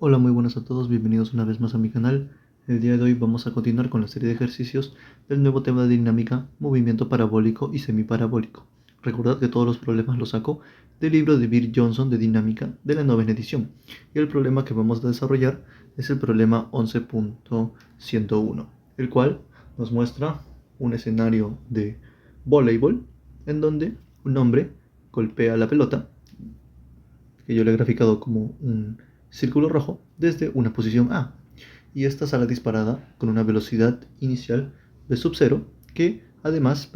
Hola, muy buenas a todos, bienvenidos una vez más a mi canal. El día de hoy vamos a continuar con la serie de ejercicios del nuevo tema de dinámica, movimiento parabólico y semiparabólico. Recordad que todos los problemas los saco del libro de Bill Johnson de dinámica de la 9ª edición. Y el problema que vamos a desarrollar es el problema 11.101, el cual nos muestra un escenario de voleibol en donde un hombre golpea la pelota, que yo le he graficado como un círculo rojo, desde una posición A, y esta sale disparada con una velocidad inicial de sub 0 que además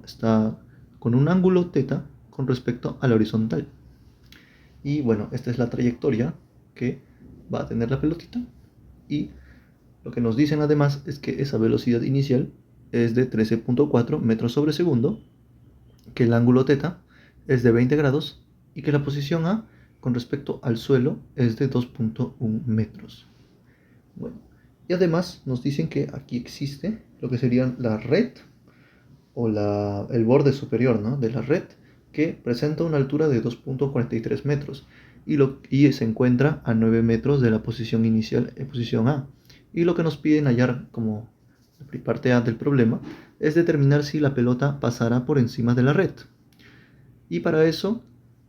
está con un ángulo θ con respecto a la horizontal. Y bueno, esta es la trayectoria que va a tener la pelotita, y lo que nos dicen además es que esa velocidad inicial es de 13.4 metros sobre segundo, que el ángulo θ es de 20 grados y que la posición A con respecto al suelo es de 2.1 metros. Bueno, y además nos dicen que aquí existe lo que sería la red o el borde superior, ¿no?, de la red, que presenta una altura de 2.43 metros y se encuentra a 9 metros de la posición inicial en posición A. Y lo que nos piden hallar como parte A del problema es determinar si la pelota pasará por encima de la red. Y para eso,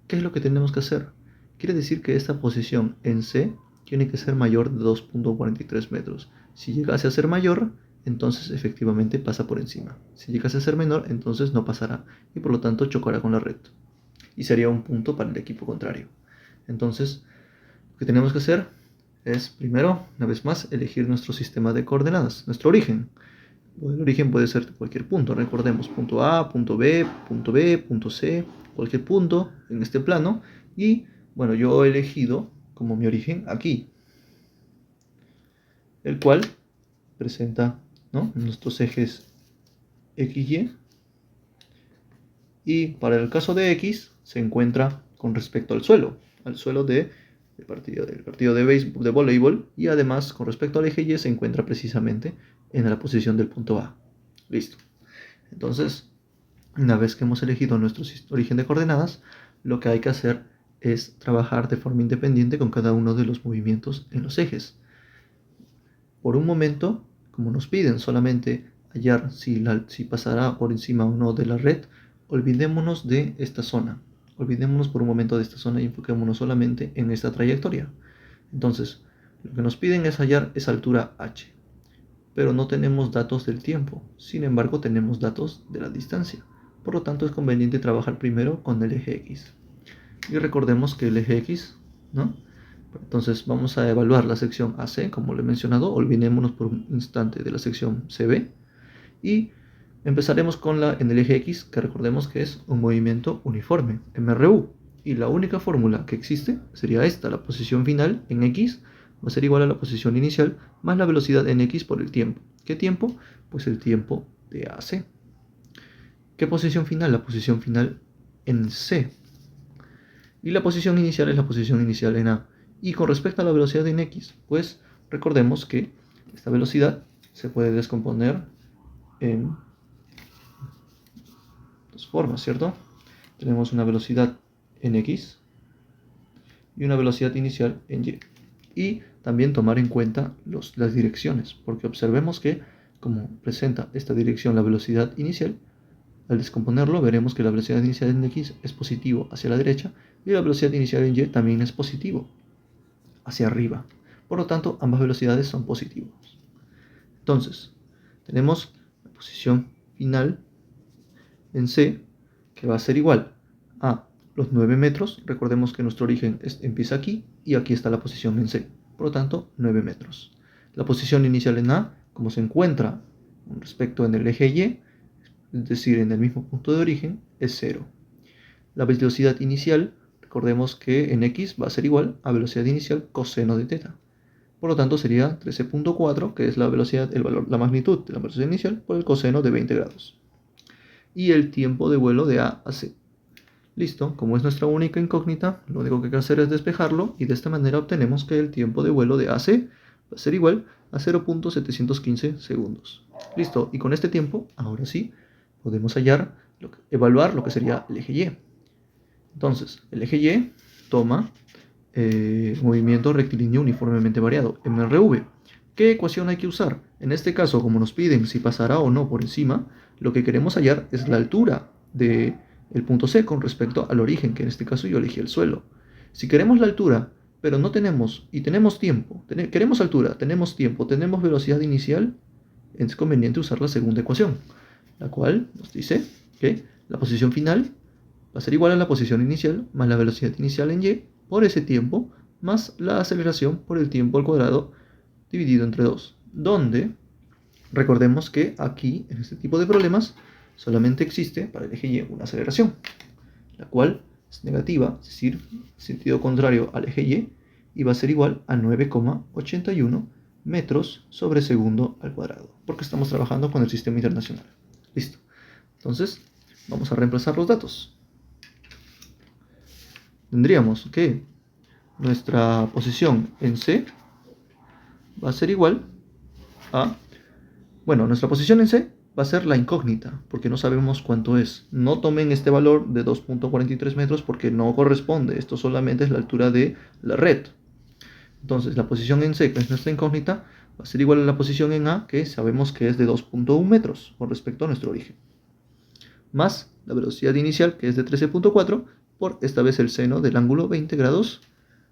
¿qué es lo que tenemos que hacer? Quiere decir que esta posición en C tiene que ser mayor de 2.43 metros. Si llegase a ser mayor, entonces efectivamente pasa por encima. Si llegase a ser menor, entonces no pasará y por lo tanto chocará con la red. Y sería un punto para el equipo contrario. Entonces, lo que tenemos que hacer es, primero, una vez más, elegir nuestro sistema de coordenadas, nuestro origen. El origen puede ser cualquier punto, recordemos, punto A, punto B, punto B, punto C, cualquier punto en este plano. Y bueno, yo he elegido como mi origen aquí, el cual presenta, ¿no?, nuestros ejes XY, y para el caso de X se encuentra con respecto al suelo del partido de voleibol, y además con respecto al eje Y se encuentra precisamente en la posición del punto A. Listo. Entonces, una vez que hemos elegido nuestro origen de coordenadas, lo que hay que hacer es trabajar de forma independiente con cada uno de los movimientos en los ejes. Por un momento, como nos piden solamente hallar si pasará por encima o no de la red, olvidémonos de esta zona. Olvidémonos por un momento de esta zona y enfoquémonos solamente en esta trayectoria. Entonces, lo que nos piden es hallar esa altura h, pero no tenemos datos del tiempo. Sin embargo, tenemos datos de la distancia. Por lo tanto, es conveniente trabajar primero con el eje X. Y recordemos que el eje X, ¿no? Entonces vamos a evaluar la sección AC, como lo he mencionado. Olvidémonos por un instante de la sección CB. Y empezaremos en el eje X, que recordemos que es un movimiento uniforme, MRU. Y la única fórmula que existe sería esta: la posición final en X va a ser igual a la posición inicial más la velocidad en X por el tiempo. ¿Qué tiempo? Pues el tiempo de AC. ¿Qué posición final? La posición final en C. Y la posición inicial es la posición inicial en A. Y con respecto a la velocidad en X, pues recordemos que esta velocidad se puede descomponer en dos formas, ¿cierto? Tenemos una velocidad en X y una velocidad inicial en Y. Y también tomar en cuenta las direcciones, porque observemos que como presenta esta dirección la velocidad inicial, al descomponerlo veremos que la velocidad inicial en X es positivo hacia la derecha y la velocidad inicial en Y también es positivo hacia arriba. Por lo tanto, ambas velocidades son positivas. Entonces, tenemos la posición final en C, que va a ser igual a los 9 metros. Recordemos que nuestro origen empieza aquí y aquí está la posición en C. Por lo tanto, 9 metros. La posición inicial en A, como se encuentra con respecto en el eje Y, es decir, en el mismo punto de origen, es 0. La velocidad inicial, recordemos que en X va a ser igual a velocidad inicial coseno de θ. Por lo tanto sería 13.4, que es la velocidad, la magnitud de la velocidad inicial por el coseno de 20 grados. Y el tiempo de vuelo de A a C. Listo, como es nuestra única incógnita, lo único que hay que hacer es despejarlo, y de esta manera obtenemos que el tiempo de vuelo de AC va a ser igual a 0.715 segundos. Listo, y con este tiempo, ahora sí, podemos evaluar lo que sería el eje Y. Entonces, el eje Y toma movimiento rectilíneo uniformemente variado, MRV. ¿Qué ecuación hay que usar? En este caso, como nos piden si pasará o no por encima, lo que queremos hallar es la altura del punto C con respecto al origen, que en este caso yo elegí el suelo. Si queremos la altura, pero no tenemos, y tenemos tiempo, queremos altura, tenemos tiempo, tenemos velocidad inicial, es conveniente usar la segunda ecuación, la cual nos dice que la posición final va a ser igual a la posición inicial más la velocidad inicial en y por ese tiempo más la aceleración por el tiempo al cuadrado dividido entre 2, donde recordemos que aquí en este tipo de problemas solamente existe para el eje y una aceleración, la cual es negativa, es decir, sentido contrario al eje y va a ser igual a 9,81 metros sobre segundo al cuadrado, porque estamos trabajando con el sistema internacional. Listo. Entonces, vamos a reemplazar los datos. Tendríamos que nuestra posición en C va a ser igual a... Bueno, nuestra posición en C va a ser la incógnita, porque no sabemos cuánto es. No tomen este valor de 2.43 metros porque no corresponde. Esto solamente es la altura de la red. Entonces, la posición en C, que es nuestra incógnita, va a ser igual a la posición en A, que sabemos que es de 2.1 metros con respecto a nuestro origen. Más la velocidad inicial, que es de 13.4, por esta vez el seno del ángulo 20 grados,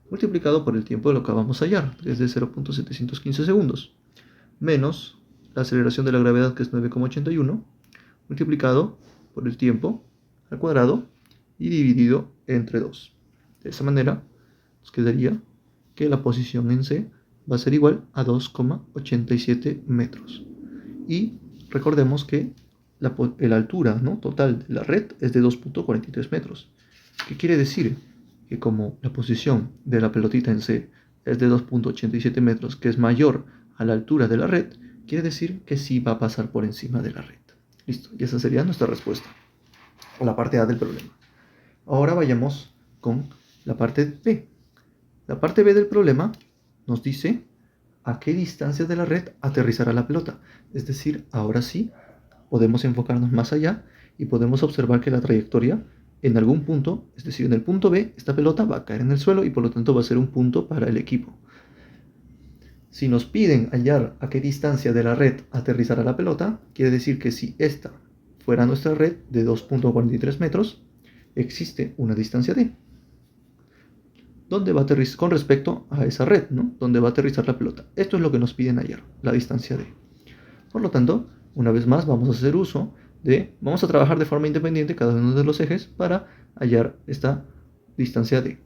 multiplicado por el tiempo de lo que vamos a hallar, que es de 0.715 segundos, menos la aceleración de la gravedad, que es 9,81, multiplicado por el tiempo al cuadrado y dividido entre 2. De esa manera, nos quedaría que la posición en C va a ser igual a 2,87 metros. Y recordemos que la altura, ¿no?, total de la red es de 2.43 metros. ¿Qué quiere decir? Que como la posición de la pelotita en C es de 2.87 metros, que es mayor a la altura de la red, quiere decir que sí va a pasar por encima de la red. Listo, y esa sería nuestra respuesta a la parte A del problema. Ahora vayamos con la parte B. La parte B del problema nos dice a qué distancia de la red aterrizará la pelota. Es decir, ahora sí podemos enfocarnos más allá y podemos observar que la trayectoria en algún punto, es decir, en el punto B, esta pelota va a caer en el suelo y por lo tanto va a ser un punto para el equipo. Si nos piden hallar a qué distancia de la red aterrizará la pelota, quiere decir que si esta fuera nuestra red de 2.43 metros, existe una distancia D. ¿Dónde va a aterrizar con respecto a esa red, ¿no?, donde va a aterrizar la pelota? Esto es lo que nos piden hallar, la distancia D. Por lo tanto, una vez más vamos a hacer uso vamos a trabajar de forma independiente cada uno de los ejes para hallar esta distancia D.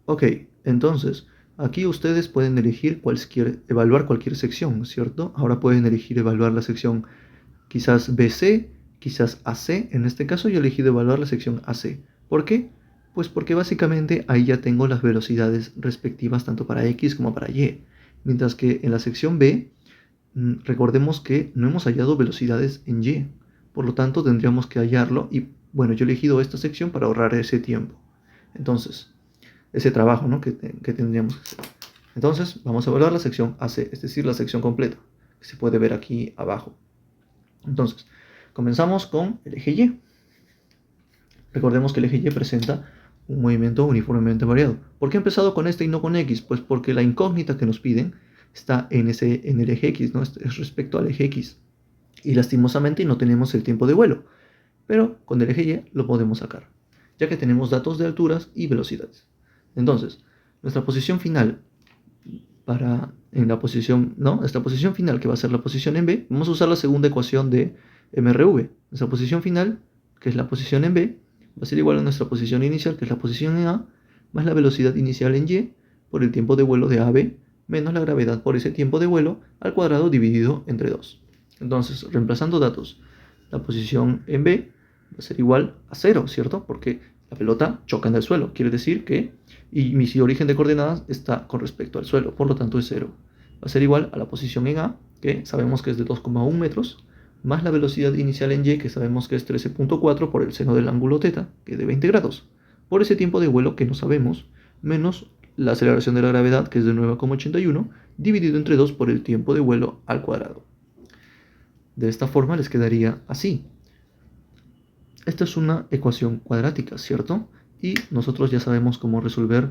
Ok, entonces, aquí ustedes pueden elegir evaluar cualquier sección, ¿cierto? Ahora pueden elegir evaluar la sección quizás BC, quizás AC. En este caso yo he elegido evaluar la sección AC. ¿Por qué? Pues porque básicamente ahí ya tengo las velocidades respectivas tanto para X como para Y. Mientras que en la sección B, recordemos que no hemos hallado velocidades en Y. Por lo tanto tendríamos que hallarlo y bueno, yo he elegido esta sección para ahorrar ese tiempo. Entonces, ese trabajo, ¿no?, que tendríamos que hacer. Entonces, vamos a evaluar la sección AC, es decir, la sección completa, que se puede ver aquí abajo. Entonces, comenzamos con el eje Y. Recordemos que el eje Y presenta un movimiento uniformemente variado. ¿Por qué he empezado con este y no con X? Pues porque la incógnita que nos piden está en el eje X, ¿no? Es respecto al eje X. Y lastimosamente no tenemos el tiempo de vuelo. Pero con el eje Y lo podemos sacar, ya que tenemos datos de alturas y velocidades. Entonces, nuestra posición final esta posición final, que va a ser la posición en B, vamos a usar la segunda ecuación de MRV. Nuestra posición final, que es la posición en B, va a ser igual a nuestra posición inicial, que es la posición en A, más la velocidad inicial en Y, por el tiempo de vuelo de AB, menos la gravedad por ese tiempo de vuelo, al cuadrado dividido entre 2. Entonces, reemplazando datos, la posición en B va a ser igual a 0, ¿cierto? Porque la pelota choca en el suelo, quiere decir que, y mi origen de coordenadas está con respecto al suelo, por lo tanto es 0. Va a ser igual a la posición en A, que sabemos que es de 2,1 metros, más la velocidad inicial en Y, que sabemos que es 13.4 por el seno del ángulo θ, que es de 20 grados, por ese tiempo de vuelo que no sabemos, menos la aceleración de la gravedad, que es de 9,81, dividido entre 2 por el tiempo de vuelo al cuadrado. De esta forma les quedaría así. Esta es una ecuación cuadrática, ¿cierto? y nosotros ya sabemos cómo resolver,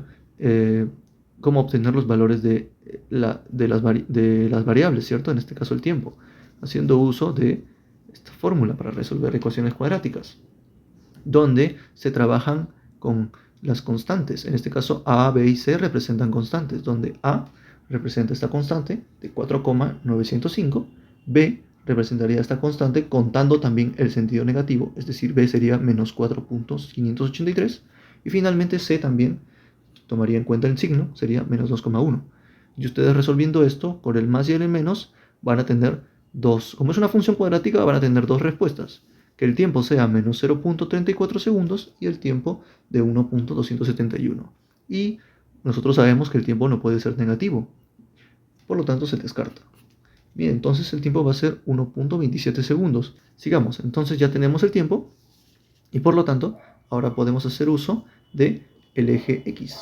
cómo obtener los valores de las variables, ¿cierto? En este caso el tiempo, haciendo uso de esta fórmula para resolver ecuaciones cuadráticas, donde se trabajan con las constantes. En este caso A, B y C representan constantes, donde A representa esta constante de 4,905, B representaría esta constante contando también el sentido negativo, es decir, B sería menos 4,583, y finalmente C también tomaría en cuenta el signo, sería menos 2,1. Y ustedes resolviendo esto con el más y el menos van a tener dos, como es una función cuadrática, van a tener dos respuestas, que el tiempo sea menos 0,34 segundos y el tiempo de 1,271. Y nosotros sabemos que el tiempo no puede ser negativo, por lo tanto se descarta. Bien, entonces el tiempo va a ser 1,27 segundos. Sigamos, entonces ya tenemos el tiempo y por lo tanto ahora podemos hacer uso del eje X,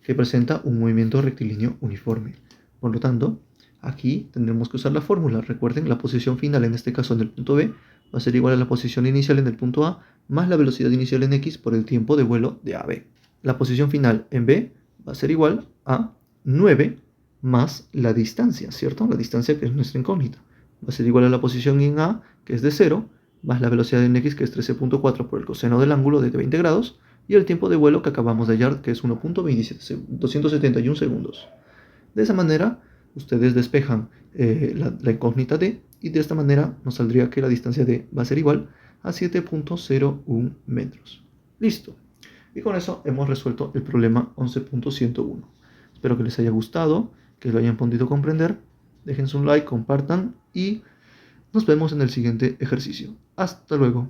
que presenta un movimiento rectilíneo uniforme. Por lo tanto, aquí tendremos que usar la fórmula. Recuerden, la posición final, en este caso en el punto B, va a ser igual a la posición inicial en el punto A más la velocidad inicial en X por el tiempo de vuelo de AB. La posición final en B va a ser igual a 9 más la distancia, ¿cierto? La distancia que es nuestra incógnita. Va a ser igual a la posición en A, que es de 0, más la velocidad en X, que es 13,4 por el coseno del ángulo de 20 grados, y el tiempo de vuelo que acabamos de hallar, que es 1,271 segundos. De esa manera, ustedes despejan la incógnita D, y de esta manera nos saldría que la distancia D va a ser igual a 7,01 metros. Listo. Y con eso hemos resuelto el problema 11,101. Espero que les haya gustado, que lo hayan podido comprender. Déjense un like, compartan y nos vemos en el siguiente ejercicio. Hasta luego.